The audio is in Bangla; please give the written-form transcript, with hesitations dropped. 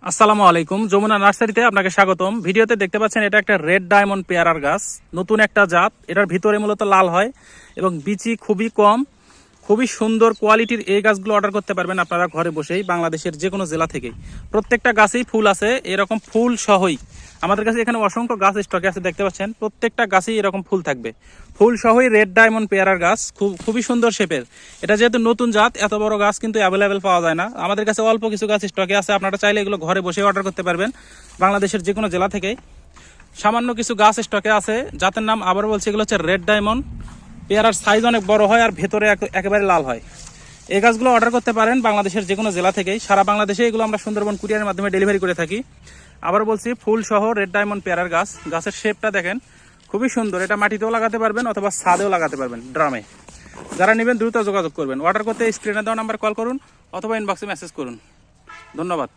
আসসালামু আলাইকুম। যমুনা নার্সারিতে আপনাকে স্বাগতম। ভিডিওতে দেখতে পাচ্ছেন এটা একটা রেড ডায়মন্ড পেয়ারার গাছ, নতুন একটা জাত। এটার ভিতরে মূলত লাল হয় এবং বিচি খুবই কম, খুবই সুন্দর কোয়ালিটির এই গাছগুলো অর্ডার করতে পারবেন আপনারা ঘরে বসেই, বাংলাদেশের যে কোনো জেলা থেকেই। প্রত্যেকটা গাছেই ফুল আছে, এরকম ফুল সহই আমাদের কাছে এখানে অসংখ্য গাছ স্টকে আছে, দেখতে পাচ্ছেন প্রত্যেকটা গাছেই এরকম ফুল থাকবে। ফুল সহই রেড ডায়মন্ড পেয়ারার গাছ, খুবই সুন্দর শেপের। এটা যেহেতু নতুন জাত, এত বড় গাছ কিন্তু অ্যাভেলেবেল পাওয়া যায় না। আমাদের কাছে অল্প কিছু গাছ স্টকে আছে, আপনারা চাইলে এগুলো ঘরে বসে অর্ডার করতে পারবেন বাংলাদেশের যে কোনো জেলা থেকেই। সামান্য কিছু গাছ স্টকে আছে, জাতের নাম আবার বলছি, এগুলো হচ্ছে রেড ডায়মন্ড। পেয়ারার সাইজ অনেক বড় হয় আর ভেতরে একেবারে লাল হয়। এই গাছগুলো অর্ডার করতে পারেন বাংলাদেশের যে কোনো জেলা থেকেই। সারা বাংলাদেশে এগুলো আমরা সুন্দরবন কুরিয়ারের মাধ্যমে ডেলিভারি করে থাকি। আবার বলছি, ফুল সহ রেড ডায়মন্ড পেয়ারার গাছ। গাছের শেপটা দেখেন, খুবই সুন্দর। এটা মাটিতেও লাগাতে পারবেন অথবা ছাদেও লাগাতে পারবেন, ড্রামে। যারা নেবেন দ্রুত যোগাযোগ করবেন। অর্ডার করতে স্ক্রিনে দেওয়া নাম্বার কল করুন অথবা ইনবক্সে মেসেজ করুন। ধন্যবাদ।